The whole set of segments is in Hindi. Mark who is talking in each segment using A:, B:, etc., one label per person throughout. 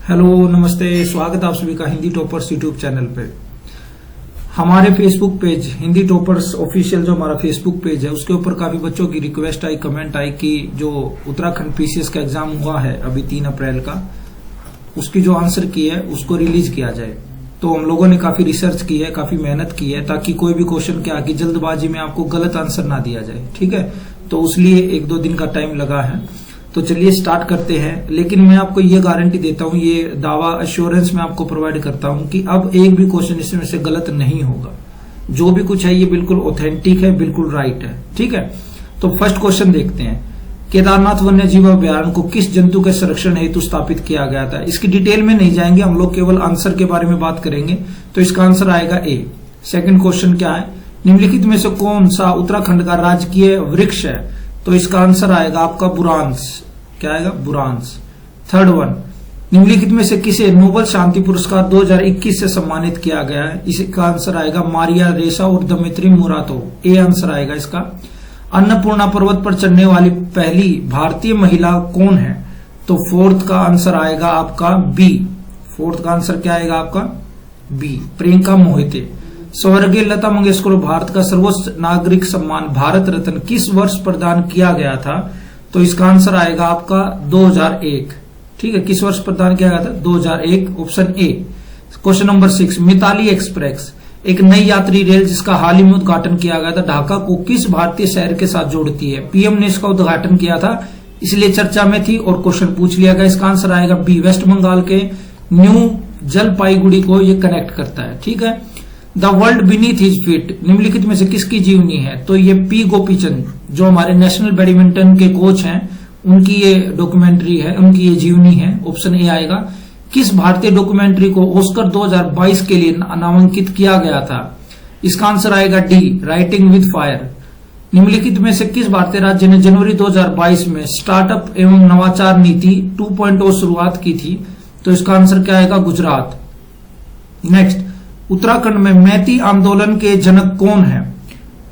A: हेलो, नमस्ते, स्वागत है आप सभी का हिंदी टॉपर्स यूट्यूब चैनल पे। हमारे Facebook page Hindi toppers official जो हमारा फेसबुक पेज है उसके ऊपर काफी बच्चों की रिक्वेस्ट आई, कमेंट आई कि जो उत्तराखंड पीसीएस का एग्जाम हुआ है अभी 3 अप्रैल का, उसकी जो आंसर की है उसको रिलीज किया जाए। तो हम लोगों ने काफी रिसर्च की है, काफी मेहनत की है, ताकि कोई भी क्वेश्चन के आगे जल्दबाजी में आपको गलत आंसर ना दिया जाए। ठीक है, तो उसलिए 1-2 दिन का टाइम लगा है। तो चलिए स्टार्ट करते हैं। लेकिन मैं आपको ये गारंटी देता हूं, ये दावा अश्योरेंस मैं आपको प्रोवाइड करता हूं कि अब एक भी क्वेश्चन इसमें से गलत नहीं होगा। जो भी कुछ है ये बिल्कुल ऑथेंटिक है, बिल्कुल राइट है। ठीक है, तो फर्स्ट क्वेश्चन देखते हैं। केदारनाथ वन्य जीव अभ्यारण्य को किस जंतु के संरक्षण हेतु स्थापित किया गया था? इसकी डिटेल में नहीं जाएंगे, हम लोग केवल आंसर के बारे में बात करेंगे। तो इसका आंसर आएगा ए। सेकंड क्वेश्चन क्या है? निम्नलिखित में से कौन सा उत्तराखंड का राजकीय वृक्ष है? तो इसका आंसर आएगा आपका बुरांस। क्या आएगा? बुरांस। थर्ड वन, निम्नलिखित में से किसे नोबेल शांति पुरस्कार 2021 से सम्मानित किया गया है? इसका आंसर आएगा मारिया रेसा और दमित्री मुरातोव। ए आंसर आएगा इसका। अन्नपूर्णा पर्वत पर चढ़ने वाली पहली भारतीय महिला कौन है? तो फोर्थ का आंसर आएगा आपका बी। फोर्थ का आंसर क्या आएगा आपका? बी, प्रियंका मोहिते। स्वर्गीय लता मंगेशकर को भारत का सर्वोच्च नागरिक सम्मान भारत रत्न किस वर्ष प्रदान किया गया था? तो इसका आंसर आएगा आपका 2001। ठीक है, किस वर्ष प्रदान किया गया था? 2001, option A. Question number 6, Mitali express एक नई यात्री रेल जिसका हाल ही में उद्घाटन किया गया था, ढाका को किस भारतीय शहर के साथ जोड़ती है? पीएम ने इसका उद्घाटन किया था, इसलिए चर्चा में थी और क्वेश्चन पूछ लिया गया। इसका आंसर आएगा बी, वेस्ट बंगाल के न्यू जलपाईगुड़ी को ये कनेक्ट करता है। ठीक है, the world beneath his feet निम्नलिखित में से किसकी जीवनी है? तो ये पी गोपीचंद जो हमारे नेशनल बैडमिंटन के कोच हैं, उनकी ये डॉक्यूमेंट्री है, उनकी ये जीवनी है। ऑप्शन ए आएगा। किस भारतीय डॉक्यूमेंट्री को ऑस्कर 2022 के लिए नामांकित किया गया था? इसका आंसर आएगा डी, राइटिंग विद फायर। निम्नलिखित में से किस भारतीय राज्य ने जनवरी 2022 में स्टार्टअप एवं नवाचार नीति 2.0 शुरुआत की थी? तो इसका आंसर क्या आएगा? गुजरात। नेक्स्ट, उत्तराखंड में मैती आंदोलन के जनक कौन है?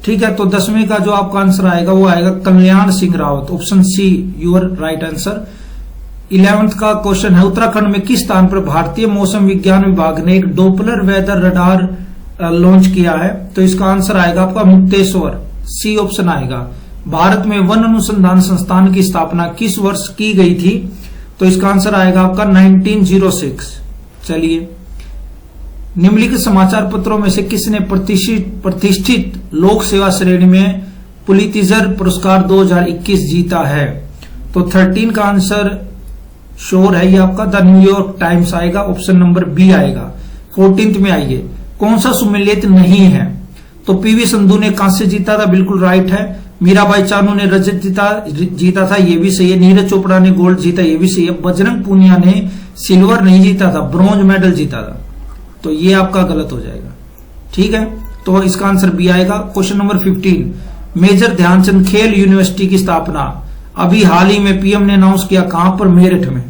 A: ठीक है, तो 10वें का जो आपका आंसर आएगा वो आएगा Kalyan Singh Rawat. Option C your right answer. 11th का क्वेश्चन है, उत्तराखंड में किस स्थान पर भारतीय मौसम विज्ञान विभाग ने एक डोपलर वेदर रडार लॉन्च किया है? तो इसका आंसर आएगा आपका मुक्तेश्वर। सी ऑप्शन आएगा। भारत में वन अनुसंधान संस्थान की स्थापना किस वर्ष की गई थी? तो इसका आंसर आएगा आपका 1906। चलिए, निम्नलिखित समाचार पत्रों में से किसने प्रतिष्ठित लोक सेवा श्रेणी में पुलित्जर पुरस्कार 2021 जीता है? तो 13 का आंसर श्योर है, ये आपका द न्यूयॉर्क टाइम्स आएगा। ऑप्शन नंबर बी आएगा। 14th में आइए, कौन सा सुमेलित नहीं है? तो पीवी संधू ने कांस्य जीता था, बिल्कुल राइट है। मीराबाई चानू ने रजत जीता था, ये भी सही है। नीरज चोपड़ा ने गोल्ड जीता, ये भी सही है। बजरंग पूनिया ने सिल्वर नहीं जीता था, ब्रॉन्ज मेडल जीता था। तो ये आपका गलत हो जाएगा। ठीक है, तो इसका आंसर बी आएगा। क्वेश्चन नंबर 15, मेजर ध्यानचंद खेल यूनिवर्सिटी की स्थापना अभी हाल ही में पीएम ने अनाउंस किया, कहां पर? मेरठ में।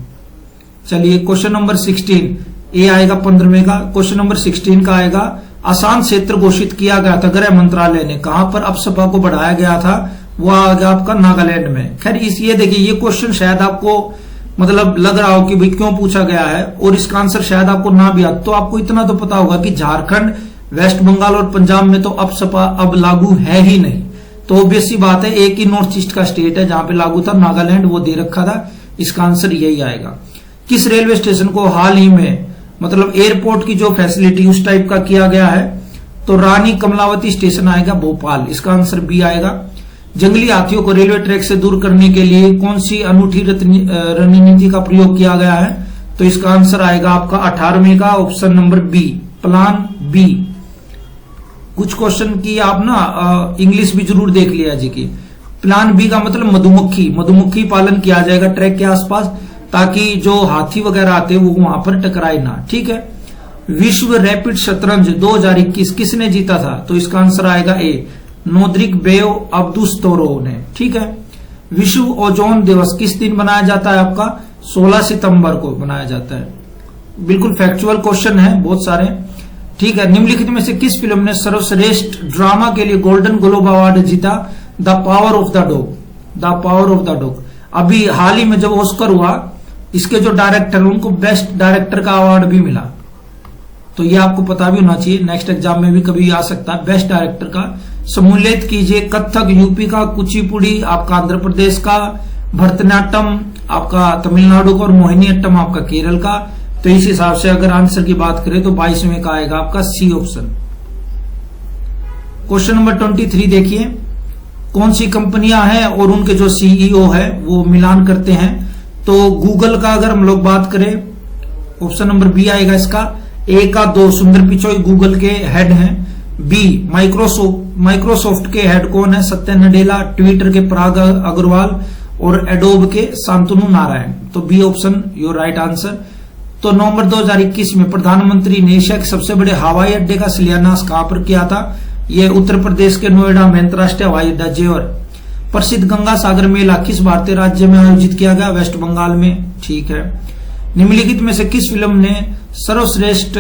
A: चलिए, क्वेश्चन नंबर 16 ए आएगा 15वें का। क्वेश्चन नंबर 16 का आएगा, आसान क्षेत्र घोषित किया गया था गृह मंत्रालय ने, कहां पर अफसपा को बढ़ाया गया था? वो आ गया आपका नागालैंड में। खैर ये देखिए, ये क्वेश्चन शायद आपको मतलब लग रहा हो कि भाई क्यों पूछा गया है, और इसका आंसर शायद आपको ना भी आता। तो आपको इतना तो पता होगा कि झारखंड, वेस्ट बंगाल और पंजाब में तो अफसपा अब लागू है ही नहीं। तो ऑब्वियस सी बात है, एक ही नॉर्थ ईस्ट का स्टेट है जहां पे लागू था, नागालैंड, वो दे रखा था। इसका आंसर यही आएगा। किस रेलवे स्टेशन को हाल ही में मतलब एयरपोर्ट की जो फैसिलिटी उस टाइप का किया गया है? तो रानी कमलावती स्टेशन आएगा, भोपाल। इसका आंसर बी आएगा। जंगली हाथियों को रेलवे ट्रैक से दूर करने के लिए कौन सी अनूठी रणनीति का प्रयोग किया गया है? तो इसका आंसर आएगा आपका 18वें का, option number B, plan B. कुछ क्वेश्चन की आप ना इंग्लिश भी जरूर देख लिया जी की। प्लान बी का मतलब मधुमक्खी पालन किया जाएगा ट्रैक के आसपास, ताकि जो हाथी वगैरह आते हैं वो वहां पर टकराए ना। ठीक है, विश्व रैपिड शतरंज 2021 किसने जीता था? तो इसका आंसर आएगा ए, नोद्रिक बेव अब्दुस्तोरोव ने। ठीक है, विश्व ओजोन दिवस किस दिन बनाया जाता है आपका? 16 सितंबर को बनाया जाता है। बिल्कुल फैक्चुअल क्वेश्चन है, बहुत सारे। ठीक है, निम्नलिखित में से किस फिल्म ने सर्वश्रेष्ठ ड्रामा के लिए गोल्डन ग्लोब अवार्ड जीता? The power of the dog. The power of the dog. अभी हाल ही में जब ऑस्कर हुआ इसके जो डायरेक्टर उनको बेस्ट डायरेक्टर का अवार्ड भी मिला। तो ये आपको पता भी होना चाहिए, नेक्स्ट एग्जाम में भी कभी आ सकता है। बेस्ट डायरेक्टर का सम्मिलित कीजिए, कथक यूपी का, कुचिपुड़ी आपका आंध्र प्रदेश का, भरतनाट्यम आपका तमिलनाडु का और मोहिनीअट्टम आपका केरल का। तो इस हिसाब से अगर आंसर की बात करें तो 22वें का आएगा आपका सी ऑप्शन। क्वेश्चन नंबर 23 देखिए, कौन सी कंपनियां हैं और उनके जो सीईओ है वो मिलान करते हैं। तो गूगल का अगर हम लोग बात करें, ऑप्शन नंबर बी आएगा इसका। ए का 2 सुंदर पिचोई गूगल के हेड हैं। बी माइक्रोसॉफ्ट के हेड कौन है, सत्य नडेला। ट्विटर के पराग अग्रवाल और एडोब के शांतनु नारायण। तो B option your right answer. तो नवंबर 2021 में प्रधानमंत्री ने एशिया के सबसे बड़े हवाई अड्डे का शिलान्यास कहां पर किया था। यह उत्तर प्रदेश के नोएडा में अंतर्राष्ट्रीय हवाई अड्डा जेवर। प्रसिद्ध गंगा सागर मेला किस भारतीय राज्य में आयोजित किया गया, वेस्ट बंगाल में। ठीक है। निम्नलिखित में से किस फिल्म ने सर्वश्रेष्ठ,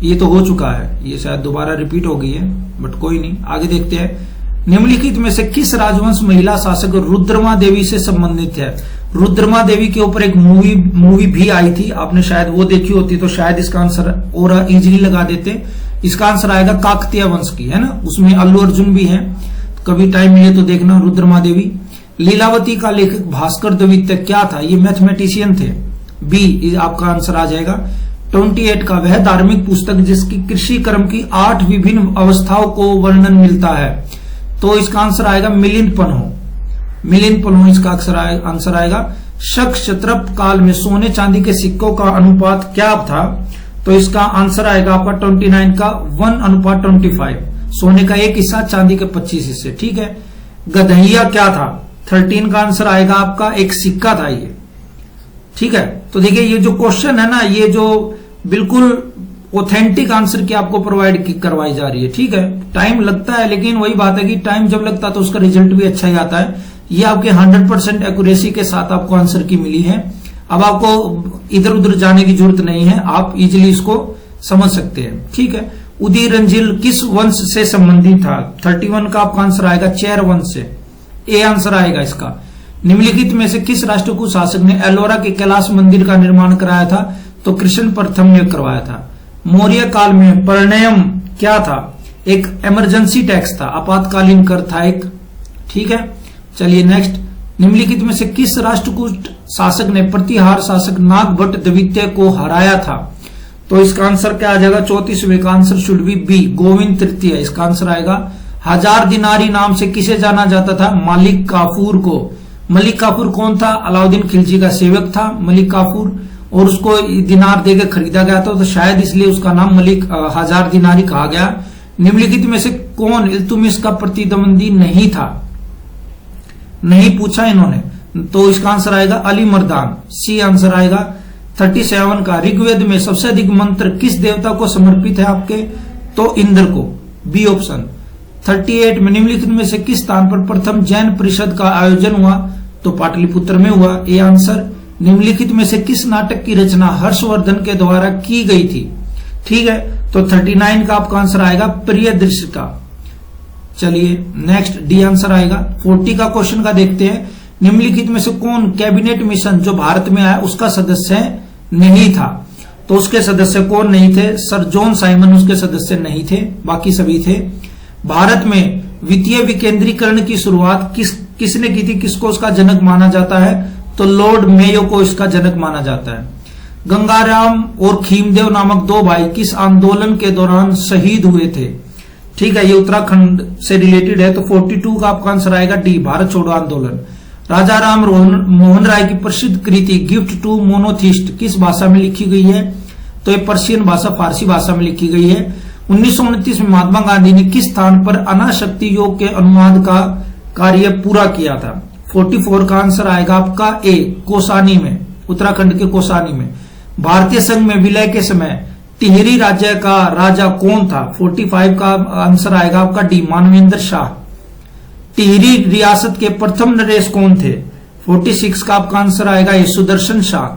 A: ये तो हो चुका है, ये शायद दोबारा रिपीट हो गई है, बट कोई नहीं, आगे देखते हैं। निम्नलिखित में से किस राजवंश महिला शासक रुद्रमा देवी से संबंधित है। रुद्रमा देवी के ऊपर एक मूवी भी आई थी, आपने शायद वो देखी होती तो शायद इसका आंसर और इजीली लगा देते। इसका आंसर आएगा काकतीय वंश की, है ना, उसमें अल्लू अर्जुन भी है, कभी टाइम मिले तो देखना। रुद्रमा देवी। लीलावती का लेखक भास्कर द्वितीय क्या था, ये मैथमेटिशियन थे। बी आपका आंसर आ जाएगा। 28 का वह धार्मिक पुस्तक जिसकी कृषि कर्म की 8 विभिन्न अवस्थाओं को वर्णन मिलता है। तो इसका आंसर आएगा मिलिंद पन्हो। मिलिंद पन्हो इसका आंसर आएगा। शक क्षत्रप काल में सोने चांदी के सिक्कों का अनुपात क्या था। तो इसका आंसर आएगा आपका 29 का 1:25। सोने का 1 हिस्सा, चांदी के 25 हिस्से। ठीक है। गधैया क्या था, 13 का आंसर आएगा आपका एक सिक्का था ये। ठीक है। तो देखिए ये जो क्वेश्चन है ना, ये जो बिल्कुल ऑथेंटिक आंसर की आपको प्रोवाइड करवाई जा रही है। ठीक है। टाइम लगता है, लेकिन वही बात है कि टाइम जब लगता है तो उसका रिजल्ट भी अच्छा ही आता है। ये आपके 100% एक्यूरेसी के साथ आपको आंसर की मिली है। अब आपको इधर उधर जाने की जरूरत नहीं है, आप इजिली इसको समझ सकते हैं। ठीक है। उदय रंजील किस वंश से संबंधित था। 31 का आपका आंसर आएगा चेर वंश से। ए आंसर आएगा इसका। निम्नलिखित में से किस राष्ट्रकूट शासक ने एलोरा के कैलाश मंदिर का निर्माण कराया था। तो कृष्ण प्रथम ने करवाया था। मौर्य काल में परण्यम क्या था, एक इमरजेंसी टैक्स था, आपातकालीन कर था एक। ठीक है। चलिए नेक्स्ट। निम्नलिखित में से किस राष्ट्रकूट शासक ने प्रतिहार शासक नागभट्ट द्वितीय को हराया था। तो इसका आंसर क्या आ जाएगा, 34वें का answer should be B, Govind तृतीय। इसका आंसर आएगा। 1000 दिनारी नाम से किसे जाना जाता था, मलिक काफूर को। मलिक काफूर कौन था, अलाउद्दीन खिलजी का सेवक था मलिक काफूर, और उसको दिनार देकर खरीदा गया था, तो शायद इसलिए उसका नाम मलिक 1000 दिनारी कहा गया। निम्नलिखित में से कौन इल्तुतमिश का प्रतिद्वंदी नहीं था, नहीं पूछा इन्होंने। तो इसका आंसर आएगा अली मर्दान। सी आंसर आएगा। 37 का ऋग्वेद में सबसे अधिक मंत्र किस देवता को समर्पित है आपके। तो इंद्र को। B option. 38 में निम्नलिखित में से किस स्थान पर प्रथम जैन परिषद का आयोजन हुआ। तो पाटलिपुत्र में हुआ। A answer. निम्नलिखित में से किस नाटक की रचना हर्षवर्धन के द्वारा की गई थी। ठीक है। तो 39 का आपका आंसर आएगा प्रिय दृश्य का। चलिए नेक्स्ट डी आंसर आएगा। 40 का क्वेश्चन का देखते हैं। निम्नलिखित में से कौन कैबिनेट मिशन जो भारत में आया उसका सदस्य नहीं था। तो उसके सदस्य कौन नहीं थे, सर जॉन साइमन उसके सदस्य नहीं थे, बाकी सभी थे। भारत में वित्तीय विकेंद्रीकरण की शुरुआत किसने की थी, किसको उसका जनक माना जाता है। तो लॉर्ड मेयो को इसका जनक माना जाता है। गंगाराम और खीमदेव नामक 2 भाई किस आंदोलन के दौरान शहीद हुए थे। ठीक है। ये उत्तराखंड से रिलेटेड है। तो 42 का आपका आंसर आएगा डी, भारत छोड़ो आंदोलन। राजा राम मोहन राय की प्रसिद्ध कृति गिफ्ट टू मोनोथिस्ट किस भाषा में लिखी गई है। तो ये पर्शियन भाषा, फारसी भाषा में लिखी गई है। 1929 में महात्मा गांधी ने किस स्थान पर अनाशक्ति योग के अनुवाद का कार्य पूरा किया था। 44 का आंसर आएगा आपका ए, कोसानी में, उत्तराखंड के कोसानी में। भारतीय संघ में विलय के समय टिहरी राज्य का राजा कौन था। 45 का आंसर आएगा आपका डी, मानवेंद्र शाह। टिहरी रियासत के प्रथम नरेश कौन थे। 46 का आपका आंसर आएगा ये, सुदर्शन शाह।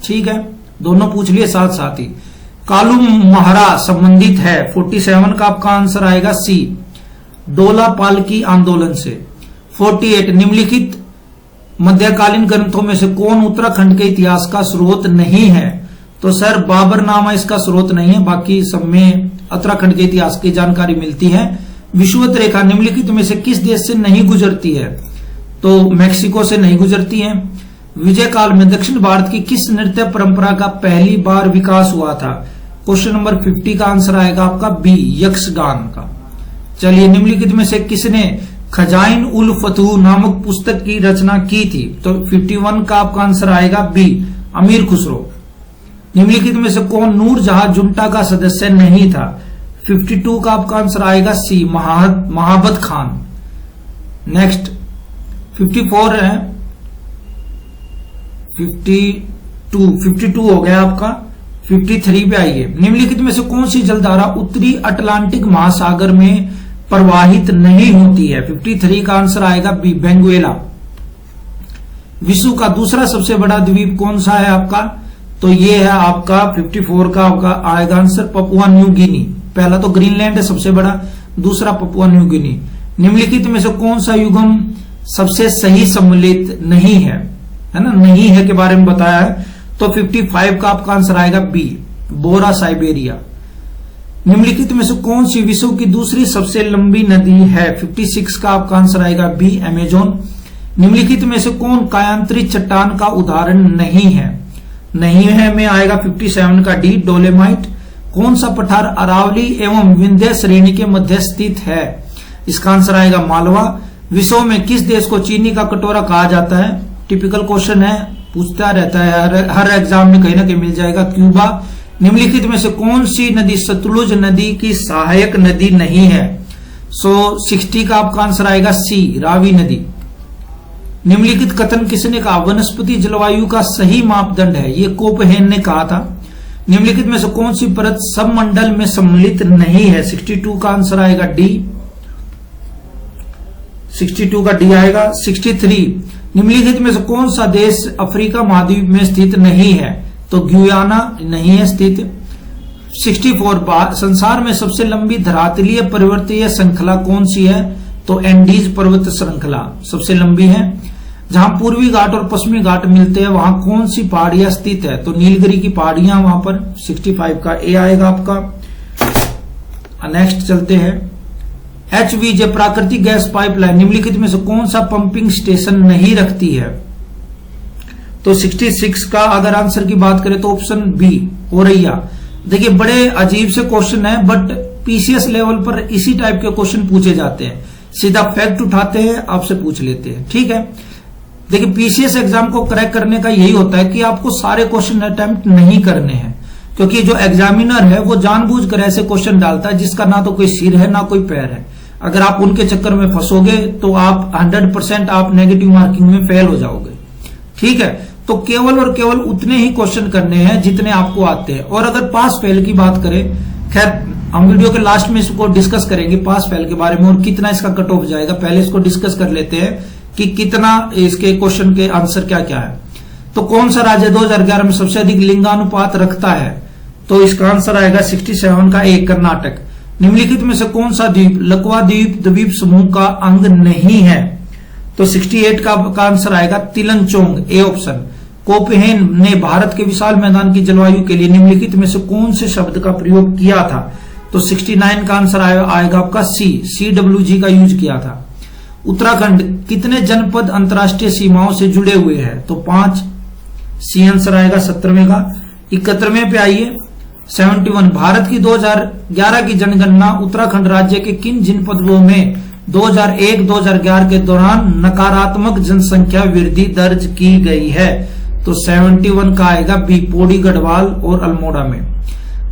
A: ठीक है। दोनों पूछ लिए साथ साथ ही। कालू महारा संबंधित है। 47 का आपका आंसर आएगा सी, डोला पालकी आंदोलन से। 48 निम्नलिखित मध्यकालीन ग्रंथों में से कौन उत्तराखंड के इतिहास का स्रोत नहीं है? तो सर बाबरनामा इसका स्रोत नहीं है, बाकी सब में उत्तराखंड के इतिहास की जानकारी मिलती है। विषुवत रेखा निम्नलिखित में से किस देश से नहीं गुजरती है? तो मैक्सिको से नहीं गुजरती है। विजय काल में दक्षिण भारत की किस नृत्य परंपरा का पहली बार विकास हुआ था? क्वेश्चन नंबर 50 का आंसर आएगा आपका बी, यक्षगान का। चलिए, निम्नलिखित में से किसने खजाइन उल फतूह नामक पुस्तक की रचना की थी? तो 51 का आपका आंसर आएगा बी, अमीर खुसरो। निम्नलिखित में से कौन नूरजहां जुंटा का सदस्य नहीं था? 52 का आपका आंसर आएगा सी, महाबत खान। नेक्स्ट 54 है, 52 हो गया आपका। 53 पे आइए। निम्नलिखित में से कौन सी जलधारा उत्तरी अटलांटिक महासागर में प्रवाहित नहीं होती है? 53 का आंसर आएगा बी, वेनेजुएला। विश्व का दूसरा सबसे बड़ा द्वीप कौन सा है आपका? तो ये है आपका 54 का आपका आएगा आंसर पपुआ न्यू गिनी। पहला तो ग्रीनलैंड है सबसे बड़ा, दूसरा पपुआ न्यू गिनी। निम्नलिखित में से कौन सा युग्म सबसे सही सम्मिलित नहीं है ना, नहीं है के बारे में बताया है। तो 55 का आपका आंसर आएगा बी, बोरा साइबेरिया। निम्नलिखित में से कौन सी विश्व की दूसरी सबसे लंबी नदी है? 56 का आपका आंसर आएगा बी, अमेजोन। निम्नलिखित में से कौन कायांतरित चट्टान का उदाहरण नहीं है? नहीं है में आएगा 57 का डी, डोलेमाइट। कौन सा पठार अरावली एवं विंध्य श्रेणी के मध्य स्थित है? इसका आंसर आएगा मालवा। विश्व में किस देश को चीनी का कटोरा कहा जाता है? टिपिकल क्वेश्चन है, पूछता रहता है हर एग्जाम में कहीं ना कहीं मिल जाएगा, क्यूबा। निम्नलिखित में से कौन सी नदी सतलुज नदी की सहायक नदी नहीं है? 60 का आपका आंसर आएगा सी, रावी नदी। निम्नलिखित कथन किसने कहा वनस्पति जलवायु का सही मापदंड है? ये कोपहेन ने कहा था। निम्नलिखित में से कौन सी परत सबमंडल में सम्मिलित नहीं है? 62 का आंसर आएगा डी, 62 का डी आएगा। 63 निम्नलिखित में से कौन सा देश अफ्रीका महाद्वीप में स्थित नहीं है? तो गुयाना नहीं है स्थित। 64 संसार में सबसे लंबी धरातलीय पर्वतीय श्रृंखला कौन सी है? तो एंडीज पर्वत श्रृंखला सबसे लंबी है। जहां पूर्वी घाट और पश्चिमी घाट मिलते हैं वहां कौन सी पहाड़ियां स्थित है? तो नीलगिरी की पहाड़ियां वहां पर। 65 का ए आएगा आपका। नेक्स्ट चलते हैं। एचवीजे प्राकृतिक गैस पाइपलाइन निम्नलिखित में से कौन सा पंपिंग स्टेशन नहीं रखती है? तो 66 का अगर आंसर की बात करें तो ऑप्शन बी, औरैया। देखिए बड़े अजीब से क्वेश्चन है, बट पीसीएस लेवल पर इसी टाइप के क्वेश्चन पूछे जाते हैं। सीधा फैक्ट उठाते हैं, आपसे पूछ लेते हैं, ठीक है। देखिए पीसीएस एग्जाम को क्रैक करने का यही होता है कि आपको सारे क्वेश्चन अटेम्प्ट नहीं करने हैं, क्योंकि जो एग्जामिनर है वो जानबूझकर ऐसे क्वेश्चन डालता है जिसका ना तो कोई सिर है ना कोई पैर है। अगर आप उनके चक्कर में फंसोगे तो आप 100% आप नेगेटिव मार्किंग में फेल हो जाओगे, ठीक है। तो केवल और केवल उतने ही क्वेश्चन करने हैं जितने आपको आते हैं। और अगर पास फेल की बात करें, खैर हम वीडियो के लास्ट में इसको डिस्कस करेंगे पास फेल के बारे में और कितना इसका कट ऑफ जाएगा। पहले इसको डिस्कस कर लेते हैं कि कितना इसके क्वेश्चन के आंसर क्या क्या है। तो कौन सा राज्य 2011 में सबसे अधिक लिंगानुपात रखता है? तो इसका आंसर आएगा 67 का ए, कर्नाटक। निम्नलिखित में से कौन सा द्वीप लक्वा द्वीप समूह का अंग नहीं है? तो 68 का आंसर आएगा तिलंचोंग, ए ऑप्शन। कोपेहेन ने भारत के विशाल मैदान की जलवायु के लिए निम्नलिखित में से कौन से शब्द का प्रयोग किया था? तो 69 का आंसर आएगा आपका सी, CWG का यूज किया था। उत्तराखंड कितने जनपद अंतर्राष्ट्रीय सीमाओं से जुड़े हुए हैं? तो 5, सी आंसर आएगा 17वें का। 71वें पे आइए, 71 भारत की 2011 की जनगणना उत्तराखंड राज्य के किन जनपदों में 2001-2011 के दौरान नकारात्मक जनसंख्या वृद्धि दर्ज की गई है? तो 71 का आएगा बी, पौड़ी गढ़वाल और अल्मोड़ा में।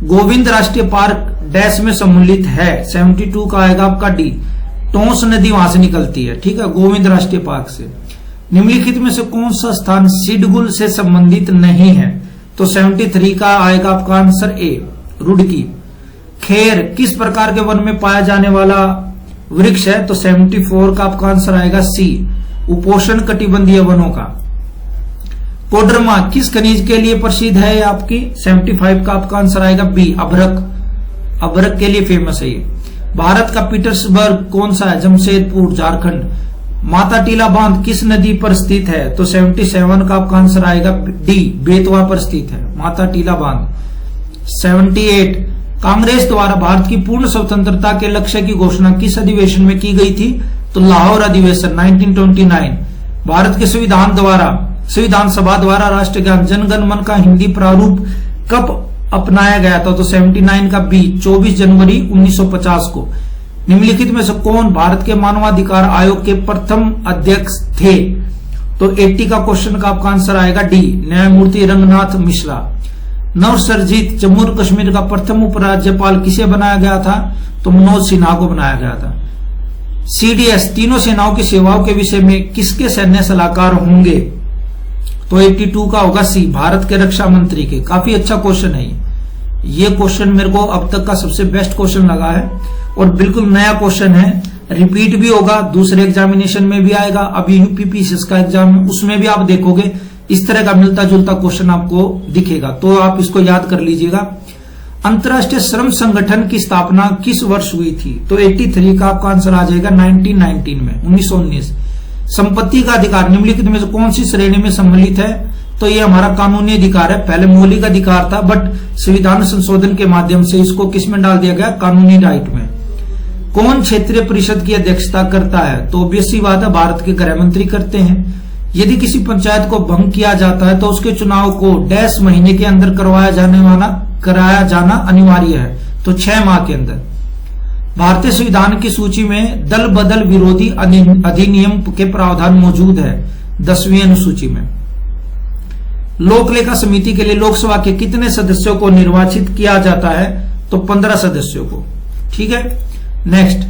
A: गोविंद राष्ट्रीय पार्क डैश में सम्मिलित है? 72 का आएगा आपका डी, टोंस नदी वहां से निकलती है, ठीक है, गोविंद राष्ट्रीय पार्क से। निम्नलिखित में से कौन सा स्थान सिडगुल से संबंधित नहीं है? तो 73 का आएगा आपका आंसर ए, रुड़की। खेर किस प्रकार के वन में पाया जाने वाला वृक्ष है? तो 74 का आपका आंसर आएगा सी, उपोष्ण कटिबंधीय वनों का। कोडरमा किस खनिज के लिए प्रसिद्ध है आपकी? 75 का आपका आंसर आएगा बी, अभ्रक। अभ्रक के लिए फेमस है ये। भारत का पीटर्सबर्ग कौन सा है? जमशेदपुर, झारखंड। माता टीला बांध किस नदी पर स्थित है? तो 77 का आपका आंसर आएगा डी, बेतवा पर स्थित है माता टीला बांध। 78 कांग्रेस द्वारा भारत की पूर्ण स्वतंत्रता के लक्ष्य की घोषणा किस अधिवेशन में की गई थी? तो लाहौर अधिवेशन 1929। भारत के संविधान सभा द्वारा राष्ट्रगान जनगण मन का हिंदी प्रारूप कब अपनाया गया था? तो 79 का बी, 24 जनवरी 1950 को। निम्नलिखित में से कौन भारत के मानवाधिकार आयोग के प्रथम अध्यक्ष थे? तो 80 का क्वेश्चन का आपका आंसर आएगा डी, न्यायमूर्ति रंगनाथ मिश्रा। नवसर्जित जम्मू और कश्मीर का प्रथम उपराज्यपाल किसे बनाया गया था? तो मनोज सिन्हा को बनाया गया था। CDS तीनों सेनाओं की सेवाओं के विषय में किसके सैन्य सलाहकार होंगे? तो 82 का होगा सी, भारत के रक्षा मंत्री के। काफी अच्छा क्वेश्चन है ये क्वेश्चन मेरे को अब तक का सबसे बेस्ट क्वेश्चन लगा है और बिल्कुल नया क्वेश्चन है, रिपीट भी होगा, दूसरे एग्जामिनेशन में भी आएगा। अभी यूपीपीसीएस का एग्जाम उसमें भी आप देखोगे इस तरह का मिलता जुलता क्वेश्चन आपको दिखेगा, तो आप इसको याद कर लीजिएगा। अंतर्राष्ट्रीय श्रम संगठन की स्थापना किस वर्ष हुई थी? तो 83 का आपका आंसर आ जाएगा 1919 में, 1919। संपत्ति का अधिकार निम्नलिखित में से कौन सी श्रेणी में सम्मिलित है? तो ये हमारा कानूनी अधिकार है, पहले मौलिक अधिकार था बट संविधान संशोधन के माध्यम से इसको किस में डाल दिया गया? कानूनी राइट में। कौन क्षेत्रीय परिषद की अध्यक्षता करता है? तो ऑब्वियस सी बात है, भारत के गृह मंत्री करते हैं। यदि किसी पंचायत को भंग किया जाता है तो उसके चुनाव को डैश महीने के अंदर कराया जाना अनिवार्य है, तो 6 माह के अंदर। भारतीय संविधान की सूची में दल बदल विरोधी अधिनियम के प्रावधान मौजूद है 10वीं अनुसूची में। लोक लेखा समिति के लिए लोकसभा के कितने सदस्यों को निर्वाचित किया जाता है? तो 15 सदस्यों को। ठीक है, नेक्स्ट,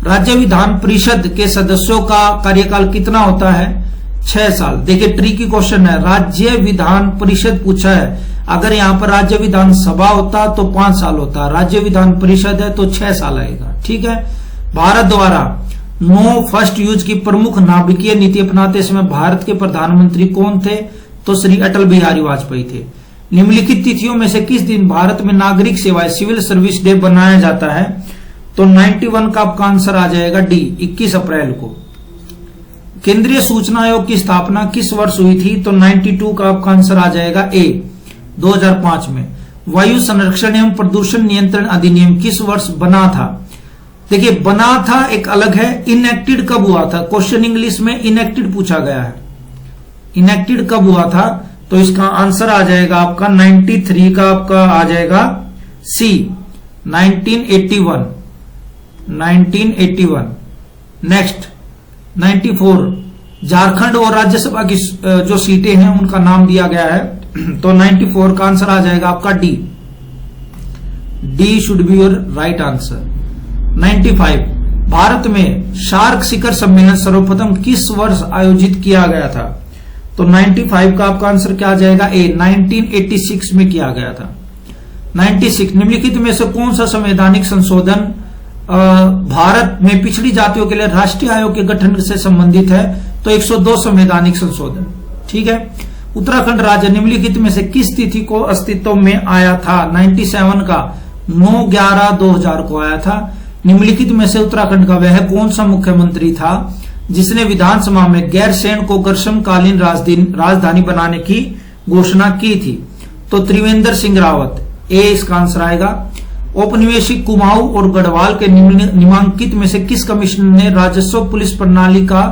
A: राज्य विधान परिषद के सदस्यों का कार्यकाल कितना होता है? 6 साल। देखिए ट्रिकी क्वेश्चन है, राज्य विधान परिषद पूछा है, अगर यहां पर राज्य विधानसभा होता तो 5 साल होता, राज्य विधान परिषद है तो 6 साल आएगा। ठीक है, भारत द्वारा नो फर्स्ट यूज की प्रमुख नाभिकीय नीति अपनाते समय भारत के प्रधानमंत्री कौन थे? तो श्री अटल बिहारी वाजपेयी थे। निम्नलिखित तिथियों में से किस दिन भारत में नागरिक सेवाएं सिविल सर्विस डे बनाया जाता है? तो 91 का आपका आंसर आ जाएगा डी, 21 अप्रैल को। केंद्रीय सूचना आयोग की स्थापना किस वर्ष हुई थी? तो 92 का आपका आंसर आ जाएगा ए, 2005 में। वायु संरक्षण एवं प्रदूषण नियंत्रण अधिनियम किस वर्ष बना था? देखिए बना था एक अलग है, इनेक्टेड कब हुआ था? क्वेश्चन इंग्लिश में इनेक्टेड पूछा गया है, इनेक्टेड कब हुआ था? तो इसका आंसर आ जाएगा आपका 93 का आपका आ जाएगा सी, 1981। नेक्स्ट 94 झारखंड और राज्यसभा की जो सीटें हैं उनका नाम दिया गया है, तो 94 का आंसर आ जाएगा आपका D, D should be your right answer. 95 Bharat में शार्क शिखर सम्मेलन सर्वप्रथम किस वर्ष आयोजित किया गया था? तो 95 का आपका आंसर क्या आ जाएगा ए, 1986 में किया गया था। 96 निम्नलिखित में से कौन सा संवैधानिक संशोधन भारत में पिछड़ी जातियों के लिए राष्ट्रीय आयोग के गठन से संबंधित है? तो 102 संवैधानिक संशोधन। ठीक है, उत्तराखंड राज्य निम्नलिखित में से किस तिथि को अस्तित्व में आया था? 97 का 9/11/2000 को आया था। निम्नलिखित में से उत्तराखंड का वह कौन सा मुख्यमंत्री था जिसने विधानसभा में गैरसैंण को ग्रीष्मकालीन राजधानी बनाने की घोषणा की थी? तो त्रिवेंद्र सिंह रावत, ए इसका आंसर आएगा। औपनिवेशिक कुमाऊं और गढ़वाल के निम्नलिखित में से किस कमीशन ने राजस्व पुलिस प्रणाली का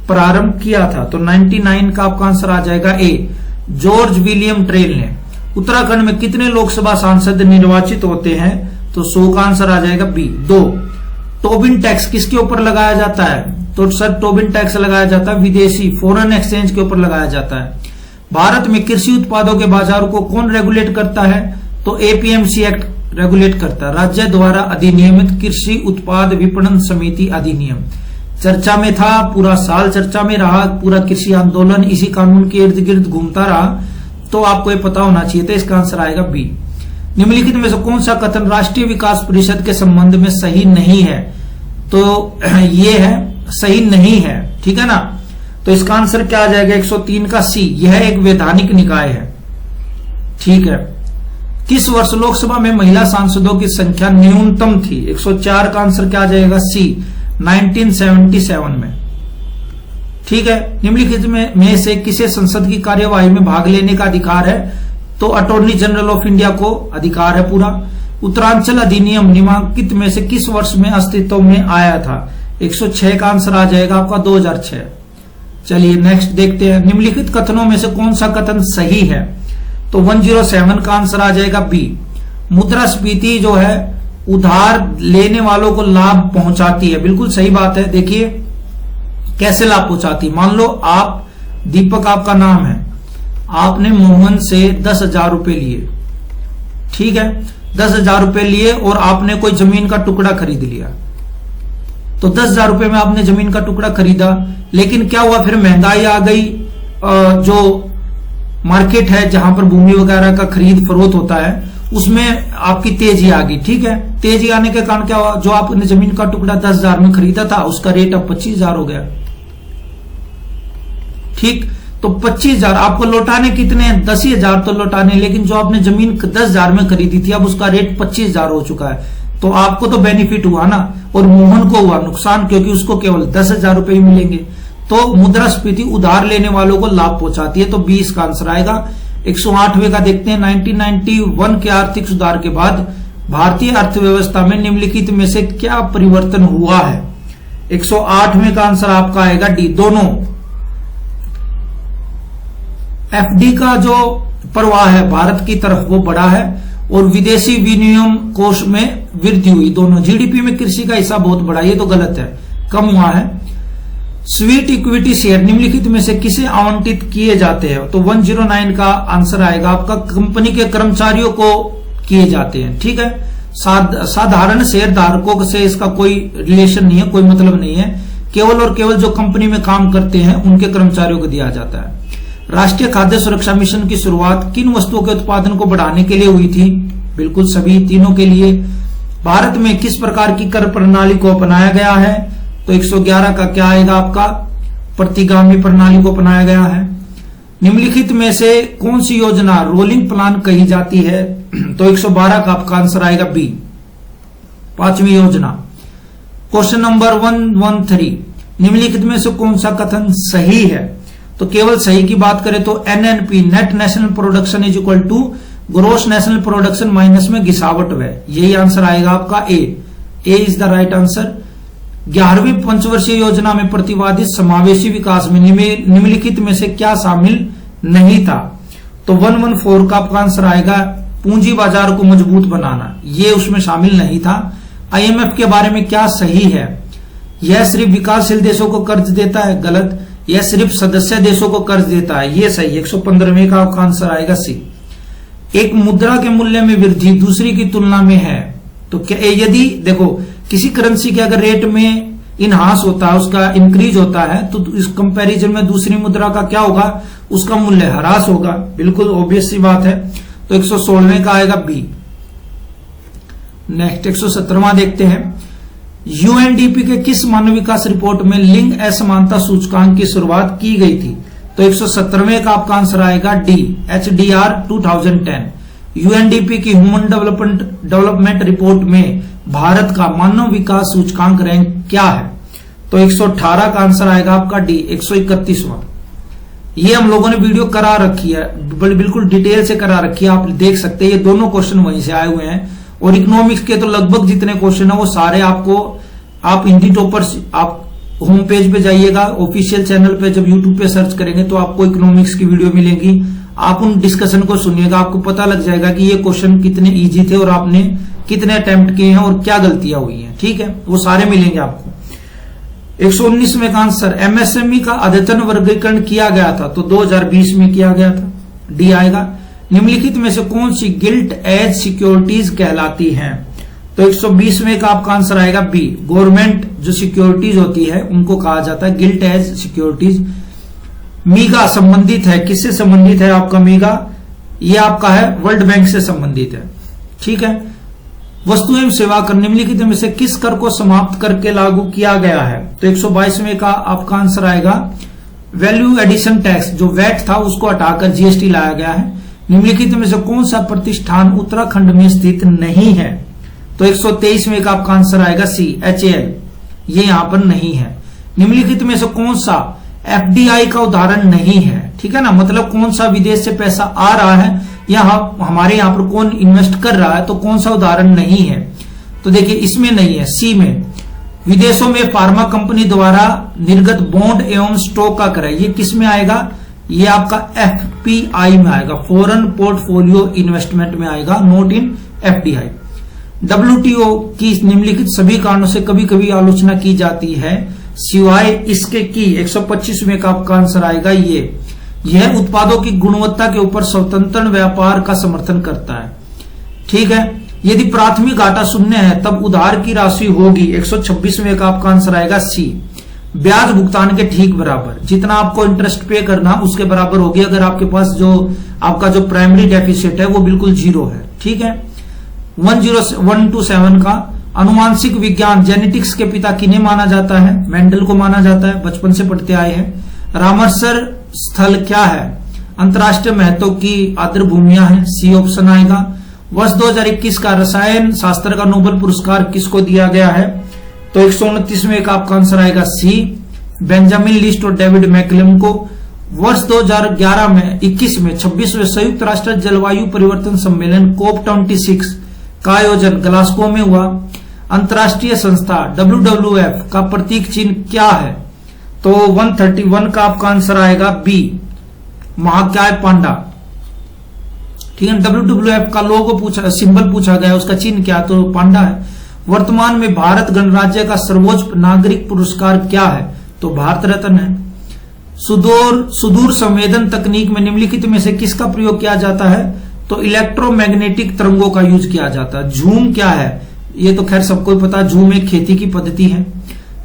A: प्रारंभ किया था? तो 99 का आपका आंसर आ जाएगा ए, जॉर्ज विलियम ट्रेल ने। उत्तराखंड में कितने लोकसभा सांसद निर्वाचित होते हैं? तो 100 का आंसर आ जाएगा बी, 2। टोबिन टैक्स किसके ऊपर लगाया जाता है? तो सर टोबिन टैक्स लगाया जाता है विदेशी फॉरेन एक्सचेंज के ऊपर लगाया जाता है। भारत में कृषि उत्पादों के बाजार को कौन रेगुलेट करता है? तो एपीएमसी एक्ट रेगुलेट करता है, राज्य द्वारा अधिनियमित कृषि उत्पाद विपणन समिति अधिनियम। चर्चा में था, पूरा साल चर्चा में रहा, पूरा कृषि आंदोलन इसी कानून के इर्द गिर्द घूमता रहा, तो आपको ये पता होना चाहिए था। इसका आंसर आएगा बी। निम्नलिखित में से कौन सा कथन राष्ट्रीय विकास परिषद के संबंध में सही नहीं है? तो ये है सही नहीं है, ठीक है ना। तो इसका आंसर क्या आ जाएगा? 103 का सी, यह एक वैधानिक निकाय है। ठीक है, किस वर्ष लोकसभा में महिला सांसदों की संख्या न्यूनतम थी? 104 का आंसर क्या आ जाएगा? सी, 1977 में। ठीक है। निम्नलिखित में से किसे संसद की कार्यवाही में भाग लेने का अधिकार है? तो अटॉर्नी जनरल ऑफ इंडिया को अधिकार है पूरा। उत्तरांचल अधिनियम निम्नलिखित में से किस वर्ष में अस्तित्व में आया था? 106 का आंसर आ जाएगा आपका 2006। चलिए नेक्स्ट देखते हैं। निम्नलिखित कथनों में से कौन सा कथन सही है? तो 107 का आंसर आ जाएगा बी। मुद्रास्फीति जो है उधार लेने वालों को लाभ पहुंचाती है, बिल्कुल सही बात है। देखिए कैसे लाभ पहुंचाती। मान लो आप, दीपक आपका नाम है, आपने मोहन से 10,000 रुपए लिए, ठीक है, 10,000 रुपए लिए और आपने कोई जमीन का टुकड़ा खरीद लिया। तो 10,000 रुपए में आपने जमीन का टुकड़ा खरीदा, लेकिन क्या हुआ, फिर महंगाई आ गई, जो मार्केट है जहां पर भूमि वगैरह का खरीद फरोख्त होता है उसमें आपकी तेजी आ गई, ठीक है। तेजी आने के कारण क्या हुआ, जो आपने जमीन का टुकड़ा 10,000 में खरीदा था उसका रेट अब 25,000 हो गया, ठीक। तो 25,000 आपको लौटाने कितने? 10,000 तो लौटाने, लेकिन जो आपने जमीन 10,000 में खरीदी थी अब उसका रेट 25,000 हो चुका है। तो आपको तो बेनिफिट हुआ ना, और मोहन को हुआ नुकसान, क्योंकि उसको केवल 10,000 रुपए ही मिलेंगे। तो मुद्रास्फीति उधार लेने वालों को लाभ पहुंचाती है, तो 20 का आंसर आएगा। 108वें का देखते हैं। 1991 के आर्थिक सुधार के बाद भारतीय अर्थव्यवस्था में निम्नलिखित में से क्या परिवर्तन हुआ है? 108वें का आंसर आपका आएगा डी, दोनों। एफडी का जो प्रवाह है भारत की तरफ वो बढ़ा है, और विदेशी विनिमय कोष में वृद्धि हुई, दोनों। जीडीपी में कृषि का हिस्सा बहुत बढ़ा, ये तो गलत है, कम हुआ है। स्वीट इक्विटी शेयर निम्नलिखित में से किसे आवंटित किए जाते हैं? तो 109 का आंसर आएगा आपका, कंपनी के कर्मचारियों को किए जाते हैं, ठीक है। साधारण शेयर धारकों से इसका कोई रिलेशन नहीं है, कोई मतलब नहीं है। केवल और केवल जो कंपनी में काम करते हैं उनके कर्मचारियों को दिया जाता है। राष्ट्रीय खाद्य सुरक्षा मिशन की शुरुआत किन वस्तुओं के उत्पादन को बढ़ाने के लिए हुई थी? बिल्कुल सभी तीनों के लिए। भारत में किस प्रकार की कर प्रणाली को अपनाया गया है? तो 111 का क्या आएगा आपका? प्रतिगामी प्रणाली को अपनाया गया है। निम्नलिखित में से कौन सी योजना रोलिंग प्लान कही जाती है? तो 112 का आपका आंसर आएगा बी, 5वीं योजना। क्वेश्चन नंबर 113, निम्नलिखित में से कौन सा कथन सही है? तो केवल सही की बात करें तो NNP net national production is equal to gross national production minus में घिसावट है, यही आंसर आएगा आपका A is the right answer. 11वीं पंचवर्षीय योजना में प्रतिपादित समावेशी विकास में निम्नलिखित में से क्या शामिल नहीं था? तो 114 का आपका आंसर आएगा पूंजी बाजार को मजबूत बनाना, ये उसमें शामिल नहीं था। आईएमएफ के बारे में क्या सही है? यह सिर्फ विकासशील देशों को कर्ज देता है, गलत। यह सिर्फ सदस्य देशों को कर्ज देता है, ये सही। 115वें का आपका आंसर आएगा सी। एक मुद्रा के मूल्य में वृद्धि दूसरी की तुलना में है, तो क्या यदि देखो किसी करेंसी के अगर रेट में इनहांस होता है, उसका इंक्रीज होता है, तो इस कंपैरिजन में दूसरी मुद्रा का क्या होगा? उसका मूल्य ह्रास होगा, बिल्कुल ऑब्वियस सी बात है। तो 116वें का आएगा बी। नेक्स्ट 117वां देखते हैं। यूएनडीपी के किस मानव विकास रिपोर्ट में लिंग असमानता सूचकांक की शुरुआत की गई थी? तो 117वें का आपका आंसर आएगा डी, HDR 2010। यूएनडीपी की ह्यूमन डेवलपमेंट रिपोर्ट में भारत का मानव विकास सूचकांक रैंक क्या है? तो 118 का आंसर आएगा आपका डी, 131वां। ये हम लोगों ने वीडियो करा रखी है, बिल्कुल डिटेल से करा रखी है, आप देख सकते हैं। ये दोनों क्वेश्चन वहीं से आए हुए हैं, और इकोनॉमिक्स के तो लगभग जितने क्वेश्चन है वो सारे आपको, आप हिंदी टॉपर्स आप होम पेज पे जाइएगा, ऑफिशियल चैनल पे जब यूट्यूब पे सर्च करेंगे तो आपको इकोनॉमिक्स की वीडियो मिलेगी। आप उन डिस्कशन को सुनिएगा, आपको पता लग जाएगा कि ये क्वेश्चन कितने इजी थे और आपने कितने अटेम्प्ट किए हैं और क्या गलतियां हुई हैं, ठीक है, वो सारे मिलेंगे आपको। 119वें का आंसर, एमएसएमई का अद्यतन वर्गीकरण किया गया था, तो 2020 में किया गया था, डी आएगा। निम्नलिखित में से कौन सी गिल्ट एज सिक्योरिटीज कहलाती हैं? तो 120वें का आपका आंसर आएगा बी, गवर्नमेंट जो सिक्योरिटीज होती है उनको कहा जाता है गिल्ट एज सिक्योरिटीज। मीगा संबंधित है, किससे संबंधित है आपका मीगा? ये आपका है वर्ल्ड बैंक से संबंधित है, ठीक है। वस्तु एवं सेवा कर निम्नलिखित में से किस कर को समाप्त करके लागू किया गया है? तो 122वें का आपका आंसर आएगा वैल्यू एडिशन टैक्स, जो वैट था उसको हटाकर जीएसटी लाया गया है। निम्नलिखित में से कौन सा प्रतिष्ठान उत्तराखंड में स्थित नहीं है? तो 123वें का आपका आंसर आएगा सी, HAL, ये यहां पर नहीं है। निम्नलिखित में से कौन सा एफडीआई का उदाहरण नहीं है, ठीक है ना। मतलब कौन सा विदेश से पैसा आ रहा है या हमारे यहाँ पर कौन इन्वेस्ट कर रहा है, तो कौन सा उदाहरण नहीं है। तो देखिए इसमें नहीं है। सी में विदेशों में फार्मा कंपनी द्वारा निर्गत बॉन्ड एवं स्टॉक का क्रय, ये किस में आएगा, ये आपका एफपीआई में आएगा, फॉरेन पोर्टफोलियो इन्वेस्टमेंट में आएगा, नोट इन एफडीआई। डब्ल्यूटीओ की निम्नलिखित सभी कारणों से कभी कभी आलोचना की जाती है सिवाय इसके कि 125वें का आपका आंसर आएगा ये। यह उत्पादों की गुणवत्ता के ऊपर स्वतंत्र व्यापार का समर्थन करता है, ठीक है। यदि प्राथमिक घाटा शून्य है तब उधार की राशि होगी, 126वें का आपका आंसर आएगा सी। ब्याज भुगतान के ठीक बराबर, जितना आपको इंटरेस्ट पे करना उसके बराबर होगी अगर आपके पास जो आपका जो प्राइमरी डेफिसिट है वो बिल्कुल जीरो है, ठीक है। 10127 का अनुवांशिक विज्ञान जेनेटिक्स के पिता किन्हें माना जाता है, मेंडल को माना जाता है, बचपन से पढ़ते आए हैं। रामसर स्थल क्या है, अंतर्राष्ट्रीय महत्व की आर्द्र भूमियां हैं, सी ऑप्शन आएगा। वर्ष 2021 का रसायन शास्त्र का नोबेल पुरस्कार किसको दिया गया है, तो 129वें का आपका आंसर आएगा सी, बेंजामिन लिस्ट और डेविड मैकलम को। वर्ष 2011 में 21 में 26वें संयुक्त राष्ट्र जलवायु परिवर्तन सम्मेलन COP26 का आयोजन ग्लासगो में हुआ। अंतर्राष्ट्रीय संस्था WWF का प्रतीक चिन्ह क्या है, तो 131 का आपका आंसर आएगा बी, महाकाय पांडा, ठीक है। WWF का लोगो पूछा, सिंबल पूछा गया, उसका चिन्ह क्या, तो पांडा है। वर्तमान में भारत गणराज्य का सर्वोच्च नागरिक पुरस्कार क्या है, तो भारत रत्न है। सुदूर संवेदन तकनीक में निम्नलिखित में से किसका प्रयोग किया जाता है, तो इलेक्ट्रोमैग्नेटिक तरंगों का यूज किया जाता है। झूम क्या है, ये तो खैर सबको पता है, झूम एक खेती की पद्धति है।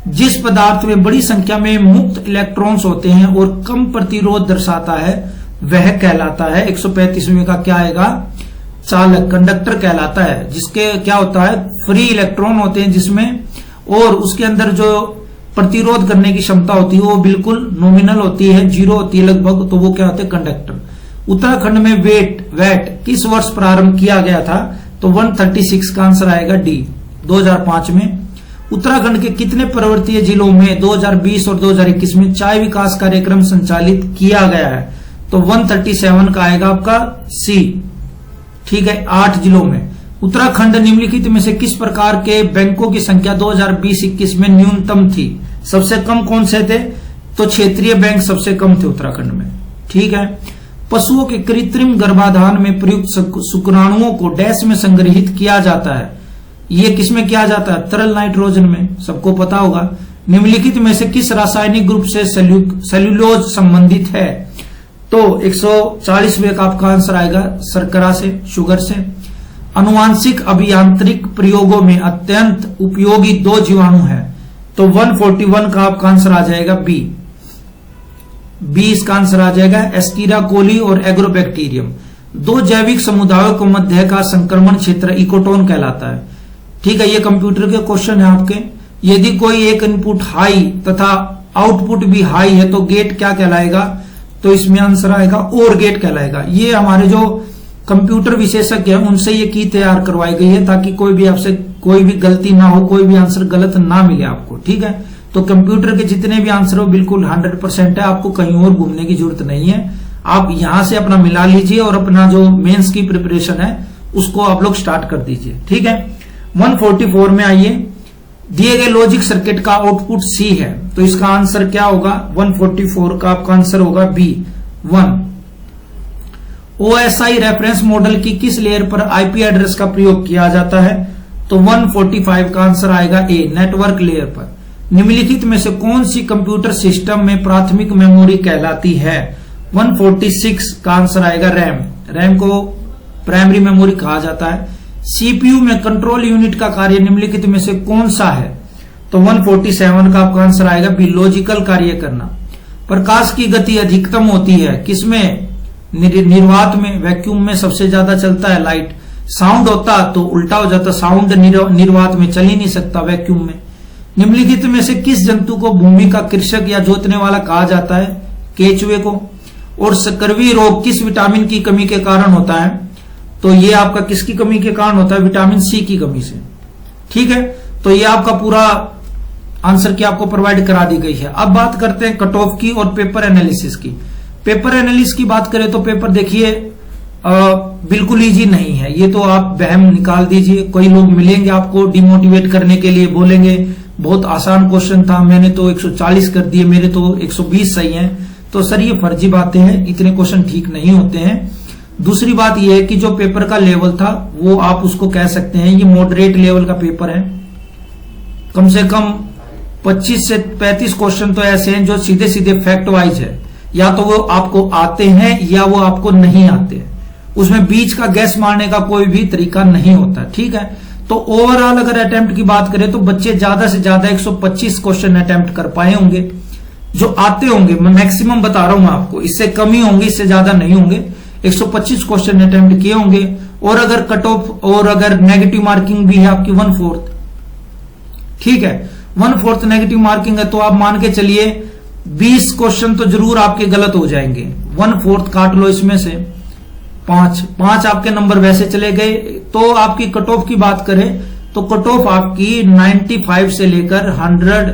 A: जिस पदार्थ में बड़ी संख्या में मुक्त इलेक्ट्रॉन्स होते हैं और कम प्रतिरोध दर्शाता है वह कहलाता है, 135वें का क्या आएगा, चालक, कंडक्टर कहलाता है। जिसके क्या होता है, फ्री इलेक्ट्रॉन होते हैं जिसमें, और उसके अंदर जो प्रतिरोध करने की क्षमता होती है वो बिल्कुल नॉमिनल होती है, जीरो होती है लगभग, तो वो क्या होते हैं, कंडक्टर। उत्तराखंड में वैट किस वर्ष प्रारंभ किया गया था, तो 136 का आंसर आएगा डी, 2005 में। उत्तराखंड के कितने पर्वतीय जिलों में 2020 और 2021 में चाय विकास कार्यक्रम संचालित किया गया है, तो 137 का आएगा आपका सी, ठीक है, 8 जिलों में। उत्तराखंड निम्नलिखित में से किस प्रकार के बैंकों की संख्या 2020-21 में न्यूनतम थी, सबसे कम कौन से थे, तो क्षेत्रीय बैंक सबसे कम थे उत्तराखंड में, ठीक है। पशुओं के कृत्रिम गर्भाधान में प्रयुक्त शुक्राणुओं को डैश में संग्रहित किया जाता है, ये किसमें किया जाता है, तरल नाइट्रोजन में, सबको पता होगा। निम्नलिखित में से किस रासायनिक ग्रुप से सेल्यूलोज संबंधित है, तो 140वें का आपका आंसर आएगा शर्करा से, शुगर से। अनुवांशिक अभियांत्रिक प्रयोगों में अत्यंत उपयोगी 2 जीवाणु है, तो 141 का आपका आंसर आ जाएगा बी, इसका आंसर आ जाएगा एस्कीरा कोली और एग्रोबैक्टीरियम। 2 जैविक समुदायों के मध्य का संक्रमण क्षेत्र इकोटोन कहलाता है, ठीक है। ये कंप्यूटर के क्वेश्चन है आपके। यदि कोई एक इनपुट हाई तथा आउटपुट भी हाई है तो गेट क्या कहलाएगा, तो इसमें आंसर आएगा और गेट कहलाएगा। ये हमारे जो कंप्यूटर विशेषज्ञ हैं उनसे ये की तैयार करवाई गई है ताकि कोई भी आपसे कोई भी गलती ना हो, कोई भी आंसर गलत ना मिले आपको, ठीक है। तो कंप्यूटर के जितने भी आंसर हो बिल्कुल 100% है, आपको कहीं और घूमने की जरूरत नहीं है। आप यहां से अपना मिला लीजिए और अपना जो मेंस की प्रिपरेशन है उसको आप लोग स्टार्ट कर दीजिए, ठीक है। 144 में आइए, दिए गए लॉजिक सर्किट का आउटपुट सी है, तो इसका आंसर क्या होगा, 144 का आपका आंसर होगा बी 1। OSI रेफरेंस मॉडल की किस लेयर पर आईपी एड्रेस का प्रयोग किया जाता है, तो 145 का आंसर आएगा ए, नेटवर्क लेयर पर। निम्नलिखित में से कौन सी कंप्यूटर सिस्टम में प्राथमिक मेमोरी कहलाती है, 146 का आंसर आएगा रैम को प्राइमरी मेमोरी कहा जाता है। सीपीयू में कंट्रोल यूनिट का कार्य निम्नलिखित में से कौन सा है, तो 147 का आपका आंसर आएगा बी, लॉजिकल कार्य करना। प्रकाश की गति अधिकतम होती है किसमें, निर्वात में, वैक्यूम में सबसे ज्यादा चलता है लाइट। साउंड होता तो उल्टा हो जाता, साउंड निर्वात में चल ही नहीं सकता, वैक्यूम में। निम्नलिखित में से किस जंतु को भूमि का कृषक या जोतने वाला कहा जाता है, केचुए को। और स्कर्वी रोग किस विटामिन की कमी के कारण होता है, तो ये आपका किसकी कमी के कारण होता है, विटामिन सी की कमी से, ठीक है। तो ये आपका पूरा आंसर की आपको प्रोवाइड करा दी गई है। अब बात करते हैं कट ऑफ की और पेपर एनालिसिस की। पेपर एनालिसिस की बात करें तो पेपर देखिए बिल्कुल इजी नहीं है, ये तो आप वहम निकाल दीजिए। कोई लोग मिलेंगे आपको डिमोटिवेट करने के लिए, बोलेंगे बहुत आसान क्वेश्चन था, मैंने तो 140 कर दिए, मेरे तो 120 सही हैं। तो सर ये फर्जी बातें हैं, इतने क्वेश्चन ठीक नहीं होते हैं। दूसरी बात यह है कि जो पेपर का लेवल था वो आप उसको कह सकते हैं ये मॉडरेट लेवल का पेपर है। कम से कम 25 से 35 क्वेश्चन तो ऐसे हैं जो सीधे सीधे फैक्ट वाइज है, या तो वो आपको आते हैं या वो आपको नहीं आते, उसमें बीच का गैस मारने का कोई भी तरीका नहीं होता। ठीक है, तो ओवरऑल अगर अटेम्प्ट की बात करें तो बच्चे ज्यादा से ज्यादा 125 क्वेश्चन अटेम्प्ट कर पाए होंगे, जो आते होंगे। मैं मैक्सिमम बता रहा हूं आपको, इससे कम ही होंगे, इससे ज्यादा नहीं होंगे। 125 क्वेश्चन अटेम्प्ट किए होंगे, और अगर कट ऑफ और अगर नेगेटिव मार्किंग भी है आपकी 1/4, ठीक है, 1/4 नेगेटिव मार्किंग है, तो आप मान के चलिए 20 क्वेश्चन तो जरूर आपके गलत हो जाएंगे। 1/4 काट लो, इसमें से 5 आपके नंबर वैसे चले गए। तो आपकी कट ऑफ की बात करें तो कट ऑफ आपकी 95 से लेकर 100,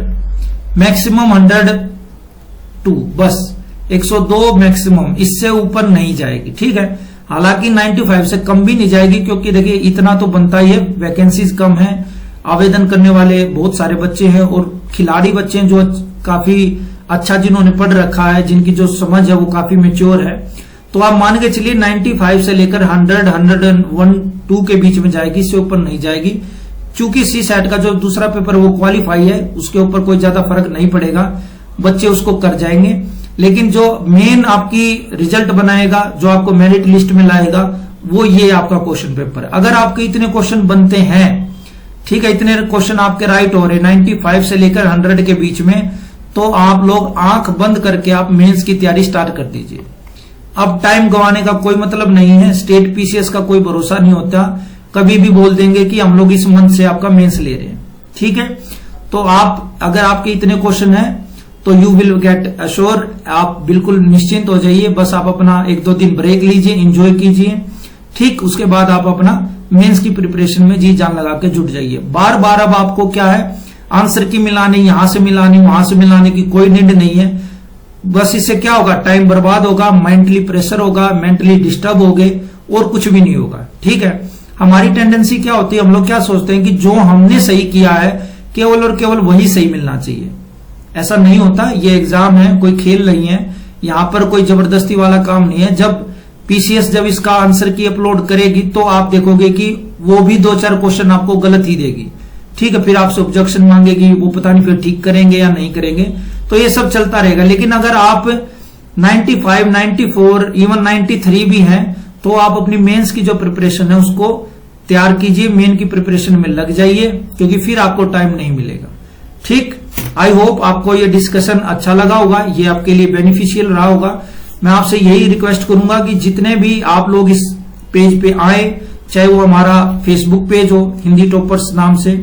A: मैक्सिमम 102, बस 102 मैक्सिमम, इससे ऊपर नहीं जाएगी। ठीक है, हालांकि 95 से कम भी नहीं जाएगी, क्योंकि देखिए इतना तो बनता ही है, वैकेंसीज कम है, आवेदन करने वाले बहुत सारे बच्चे हैं, और खिलाड़ी बच्चे हैं जो काफी अच्छा जिन्होंने पढ़ रखा है, जिनकी जो समझ है वो काफी मेच्योर है। तो आप मान के चलिए 95 से लेकर 100, 102 के बीच में जाएगी, इससे ऊपर नहीं जाएगी। चूंकि सी सेट का जो दूसरा पेपर वो क्वालिफाई है, उसके ऊपर कोई ज्यादा फर्क नहीं पड़ेगा, बच्चे उसको कर जाएंगे। लेकिन जो मेन आपकी रिजल्ट बनाएगा, जो आपको मेरिट लिस्ट में लाएगा, वो ये आपका क्वेश्चन पेपर है। अगर आपके इतने क्वेश्चन बनते हैं, ठीक है, इतने क्वेश्चन आपके राइट हो रहे 95 से लेकर 100 के बीच में, तो आप लोग आंख बंद करके आप मेंस की तैयारी स्टार्ट कर दीजिए। अब टाइम गंवाने का कोई मतलब नहीं है, स्टेट पीसीएस का कोई भरोसा नहीं होता, कभी भी बोल देंगे कि हम लोग इस मंथ से आपका मेंस ले रहे हैं। ठीक है, तो आप अगर आपके इतने क्वेश्चन हैं तो यू विल गेट अश्योर, आप बिल्कुल निश्चिंत हो जाइए। बस आप अपना 1-2 दिन ब्रेक लीजिए, एंजॉय कीजिए, ठीक, उसके बाद आप अपना मेंस की प्रिपरेशन में जी जान लगा के जुट जाइए। बार बार अब आपको क्या है, आंसर की मिलानी, यहां से मिलानी, वहां से मिलाने की कोई नीड नहीं है। बस इससे क्या होगा, टाइम बर्बाद होगा, मेंटली प्रेशर होगा, मेंटली डिस्टर्ब होगे, और कुछ भी नहीं होगा। ठीक है, हमारी टेंडेंसी क्या होती है, हम लोग क्या सोचते हैं कि जो हमने सही किया है केवल और केवल वही सही मिलना चाहिए। ऐसा नहीं होता, ये एग्जाम है, कोई खेल नहीं है, यहां पर कोई जबरदस्ती वाला काम नहीं है। जब पीसीएस जब इसका आंसर की अपलोड करेगी तो आप देखोगे कि वो भी 2-4 क्वेश्चन आपको गलत ही देगी। ठीक है, फिर आपसे ऑब्जेक्शन मांगेगी, वो पता नहीं फिर ठीक करेंगे या नहीं करेंगे, तो ये सब चलता रहेगा। लेकिन अगर आप 95, 94, इवन 93 भी हैं, तो आप अपनी मेंस की जो प्रिपरेशन है उसको तैयार कीजिए, मेन की प्रिपरेशन में लग जाइए, क्योंकि फिर आपको टाइम नहीं मिलेगा। ठीक, आई होप आपको ये डिस्कशन अच्छा लगा होगा, ये आपके लिए बेनिफिशियल रहा होगा। मैं आपसे यही रिक्वेस्ट करूंगा कि जितने भी आप लोग इस पेज पे आए, चाहे वो हमारा फेसबुक पेज हो हिंदी टॉपर्स नाम से,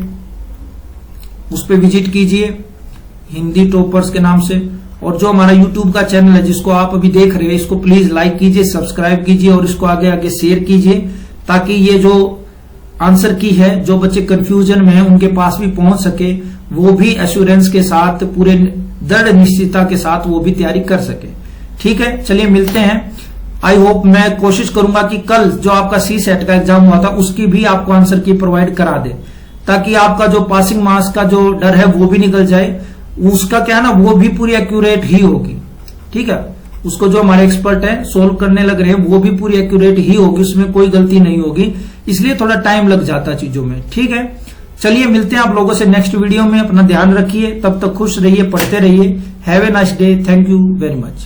A: उस पे विजिट कीजिए हिंदी टॉपर्स के नाम से, और जो हमारा यूट्यूब का चैनल है जिसको आप अभी देख रहे हैं, इसको प्लीज लाइक कीजिए, सब्सक्राइब कीजिए, और इसको आगे आगे शेयर कीजिए, ताकि ये जो आंसर की है, जो बच्चे कंफ्यूजन में हैं उनके पास भी पहुंच सके, वो भी एश्योरेंस के साथ, पूरे दृढ़ निश्चितता के साथ वो भी तैयारी कर सके। ठीक है, चलिए मिलते हैं। आई होप, मैं कोशिश करूंगा कि कल जो आपका सी सेट का एग्जाम हुआ था उसकी भी आपको आंसर की प्रोवाइड करा दे, ताकि आपका जो पासिंग मार्क्स का जो डर है वो भी निकल जाए। उसका क्या है ना, वो भी पूरी एक्यूरेट ही होगी। ठीक है, उसको जो हमारे एक्सपर्ट है सोल्व करने लग रहे हैं वो भी पूरी एक्यूरेट ही होगी, उसमें कोई गलती नहीं होगी, इसलिए थोड़ा टाइम लग जाता है चीजों में। ठीक है, चलिए मिलते हैं आप लोगों से नेक्स्ट वीडियो में। अपना ध्यान रखिए, तब तक खुश रहिए, पढ़ते रहिए। Have a nice day, thank you very much.